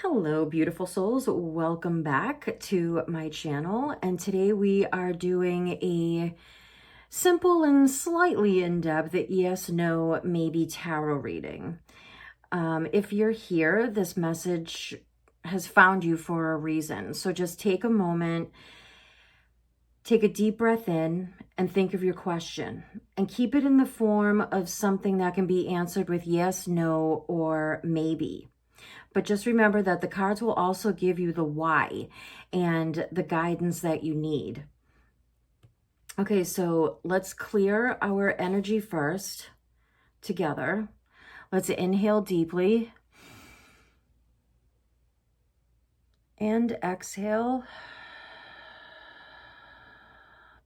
Hello, beautiful souls. Welcome back to my channel. And today we are doing a simple and slightly in-depth yes, no, maybe tarot reading. If you're here, this message has found you for a reason. So just take a moment, take a deep breath in, and think of your question. And keep it in the form of something that can be answered with yes, no, or maybe. But just remember that the cards will also give you the why and the guidance that you need. Okay, so let's clear our energy first together. Let's inhale deeply and exhale.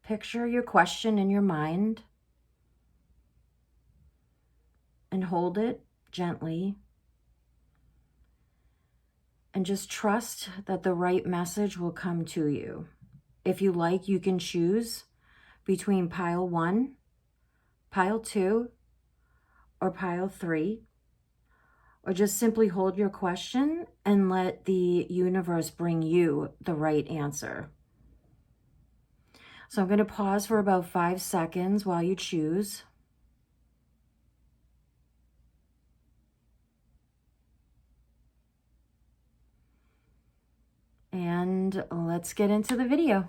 Picture your question in your mind and hold it gently. And just trust that the right message will come to you. If you like, you can choose between pile 1, pile 2, or pile 3, or just simply hold your question and let the universe bring you the right answer. So I'm going to pause for about 5 seconds while you choose. And let's get into the video.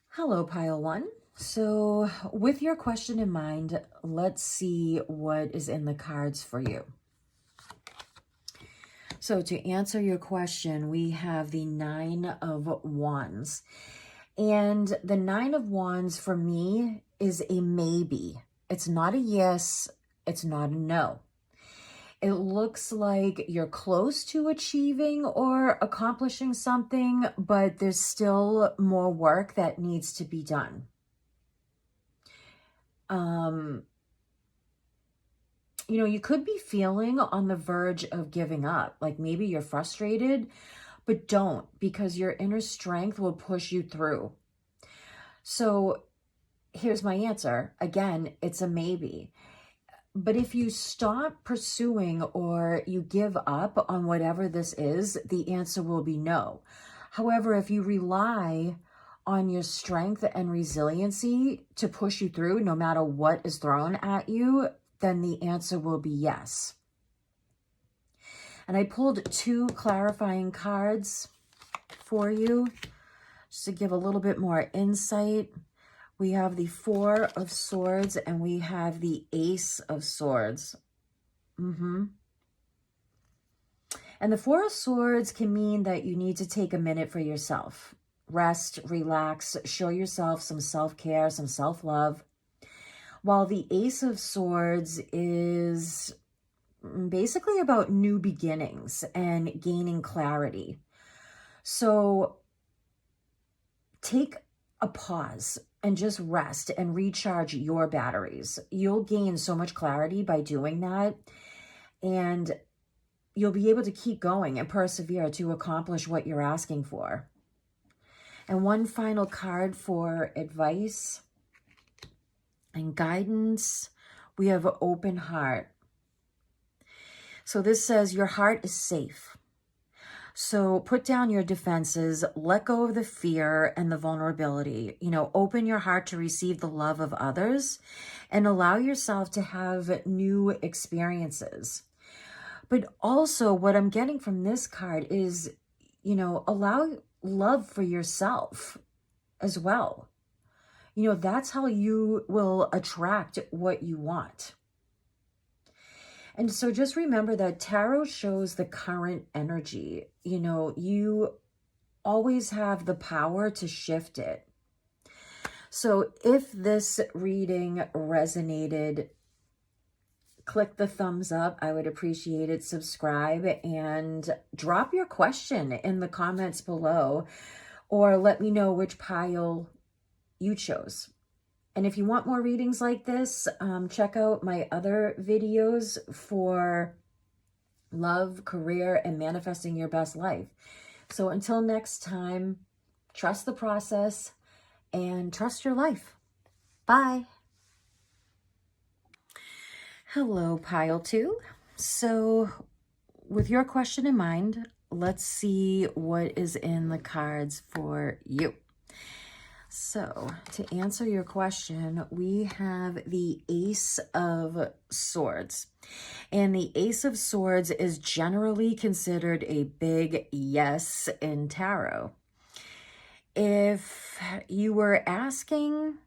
Hello, pile 1. So with your question in mind, let's see what is in the cards for you. So to answer your question, we have the 9 of Wands. And the 9 of Wands for me is a maybe. It's not a yes, it's not a no. It looks like you're close to achieving or accomplishing something, but there's still more work that needs to be done. You could be feeling on the verge of giving up. Like maybe you're frustrated, but don't, because your inner strength will push you through. So here's my answer. Again, it's a maybe. But if you stop pursuing or you give up on whatever this is, the answer will be no. However, if you rely on your strength and resiliency to push you through no matter what is thrown at you, then the answer will be yes. And I pulled 2 clarifying cards for you just to give a little bit more insight. We have the 4 of Swords and we have the Ace of Swords. And the 4 of Swords can mean that you need to take a minute for yourself. Rest, relax, show yourself some self-care, some self-love. While the Ace of Swords is basically about new beginnings and gaining clarity. So take a pause and just rest and recharge your batteries. You'll gain so much clarity by doing that, and you'll be able to keep going and persevere to accomplish what you're asking for. And one final card for advice and guidance, we have an open heart. So this says your heart is safe. So put down your defenses, let go of the fear and the vulnerability, open your heart to receive the love of others and allow yourself to have new experiences. But also what I'm getting from this card is, allow love for yourself as well. That's how you will attract what you want. And so just remember that tarot shows the current energy. You always have the power to shift it. So if this reading resonated, click the thumbs up. I would appreciate it. Subscribe and drop your question in the comments below, or let me know which pile you chose. And if you want more readings like this, check out my other videos for love, career, and manifesting your best life. So until next time, trust the process and trust your life. Bye. Hello, pile 2. So with your question in mind, let's see what is in the cards for you. So, to answer your question, we have the Ace of Swords. And the Ace of Swords is generally considered a big yes in tarot. If you were asking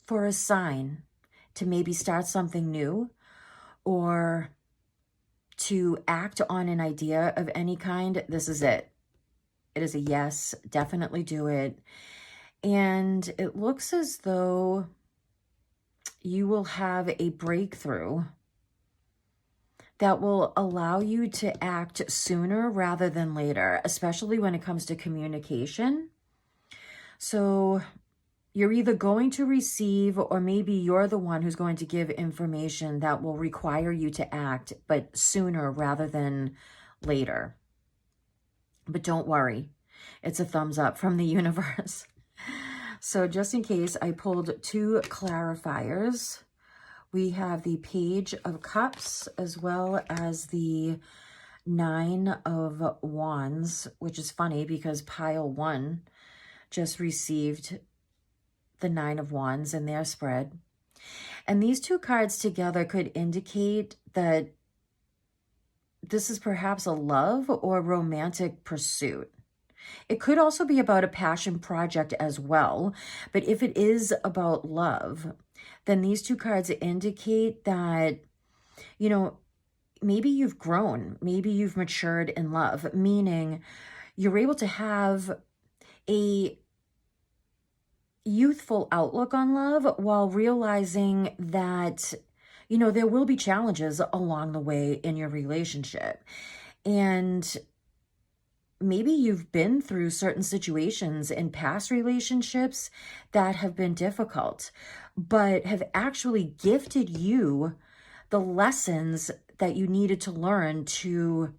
for a sign to maybe start something new or to act on an idea of any kind, this is it. It is a yes, definitely do it. And it looks as though you will have a breakthrough that will allow you to act sooner rather than later, especially when it comes to communication. So you're either going to receive, or maybe you're the one who's going to give information that will require you to act, but sooner rather than later. But don't worry, it's a thumbs up from the universe. So just in case, I pulled 2 clarifiers. We have the Page of Cups as well as the 9 of Wands, which is funny because pile 1 just received the 9 of Wands in their spread. And these 2 cards together could indicate that this is perhaps a love or romantic pursuit. It could also be about a passion project as well. But if it is about love, then these 2 cards indicate that, you know, maybe you've grown, maybe you've matured in love, meaning you're able to have a youthful outlook on love while realizing that, you know, there will be challenges along the way in your relationship. And maybe you've been through certain situations in past relationships that have been difficult, but have actually gifted you the lessons that you needed to learn to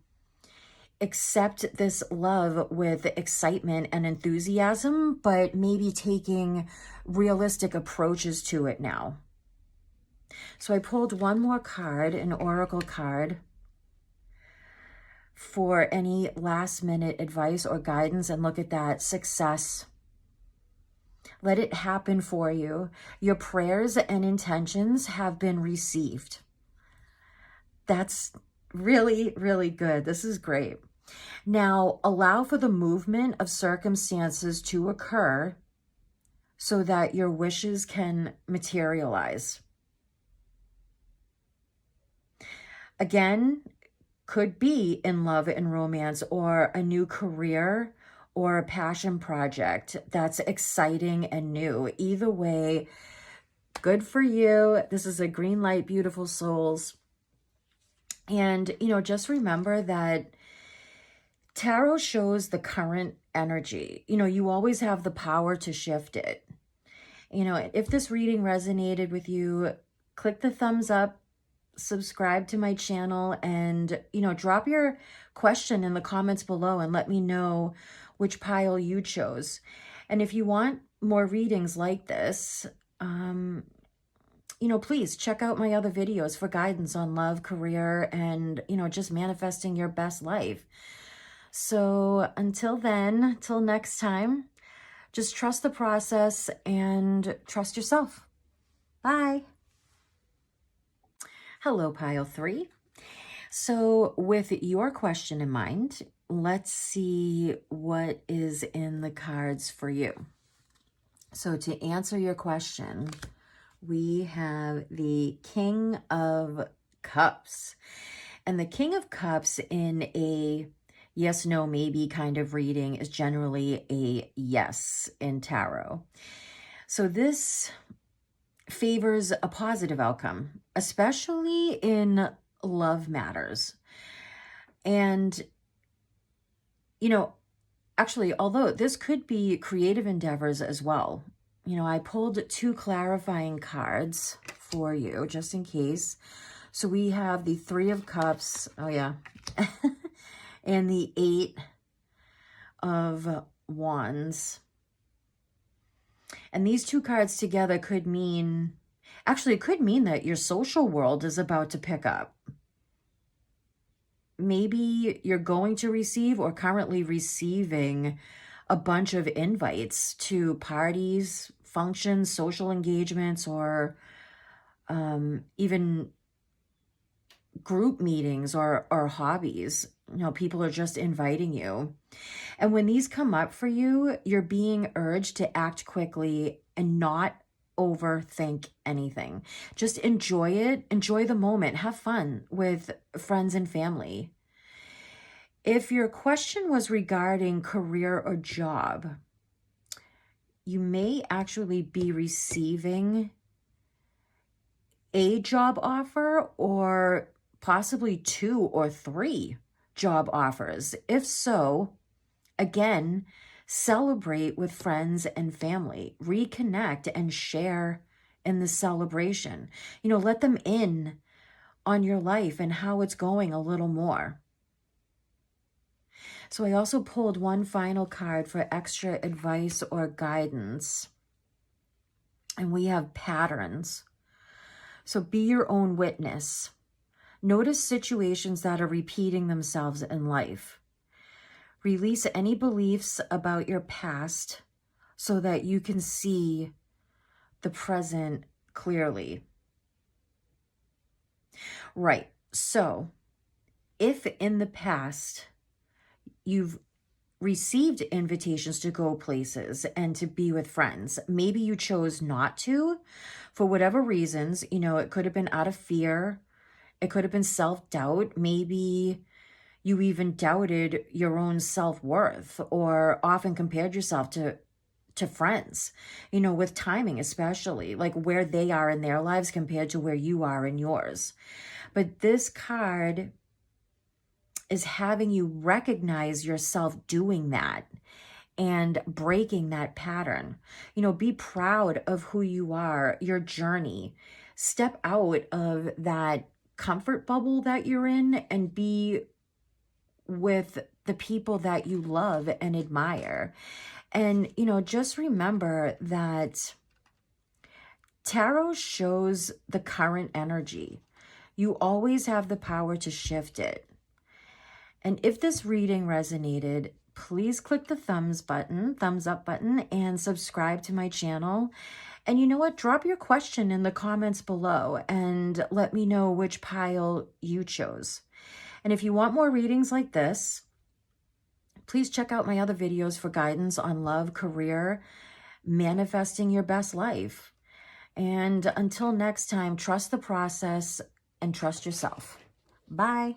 accept this love with excitement and enthusiasm, but maybe taking realistic approaches to it now. So I pulled one more card, an oracle card, for any last minute advice or guidance. And look at that, success. Let it happen for you. Your prayers and intentions have been received. That's really, really good. This is great. Now, allow for the movement of circumstances to occur so that your wishes can materialize. Again, could be in love and romance, or a new career, or a passion project that's exciting and new. Either way, good for you. This is a green light, beautiful souls. And, you know, just remember that tarot shows the current energy. You know, you always have the power to shift it. You know, if this reading resonated with you, click the thumbs up, subscribe to my channel, and, you know, drop your question in the comments below and let me know which pile you chose. And if you want more readings like this, you know, please check out my other videos for guidance on love, career, and, you know, just manifesting your best life. So until then, till next time, just trust the process and trust yourself. Bye. Hello, pile 3. So with your question in mind, let's see what is in the cards for you. So to answer your question, we have the King of Cups. And the King of Cups in a yes, no, maybe kind of reading is generally a yes in tarot. So this favors a positive outcome, especially in love matters. And, you know, actually, although this could be creative endeavors as well. You know, I pulled 2 clarifying cards for you just in case. So we have the 3 of Cups. Oh, yeah. And the 8 of Wands. And these 2 cards together could mean, actually, it could mean that your social world is about to pick up. maybe you're going to receive or currently receiving a bunch of invites to parties, functions, social engagements, or even group meetings or hobbies. People are just inviting you. And when these come up for you, you're being urged to act quickly and not overthink anything. Just enjoy it. Enjoy the moment. Have fun with friends and family. If your question was regarding career or job, you may actually be receiving a job offer or possibly 2 or 3 job offers. If so, again, celebrate with friends and family, reconnect and share in the celebration. Let them in on your life and how it's going a little more. So I also pulled one final card for extra advice or guidance. And we have patterns. So be your own witness. Notice situations that are repeating themselves in life. Release any beliefs about your past so that you can see the present clearly. Right. So if in the past you've received invitations to go places and to be with friends, maybe you chose not to for whatever reasons. It could have been out of fear. It could have been self-doubt. Maybe you even doubted your own self-worth or often compared yourself to friends, with timing, especially like where they are in their lives compared to where you are in yours. But this card is having you recognize yourself doing that and breaking that pattern. Be proud of who you are, your journey. Step out of that comfort bubble that you're in and be with the people that you love and admire. And, just remember that tarot shows the current energy. You always have the power to shift it. And if this reading resonated, please click the thumbs up button, and subscribe to my channel. And you know what? Drop your question in the comments below and let me know which pile you chose. And if you want more readings like this, please check out my other videos for guidance on love, career, manifesting your best life. And until next time, trust the process and trust yourself. Bye.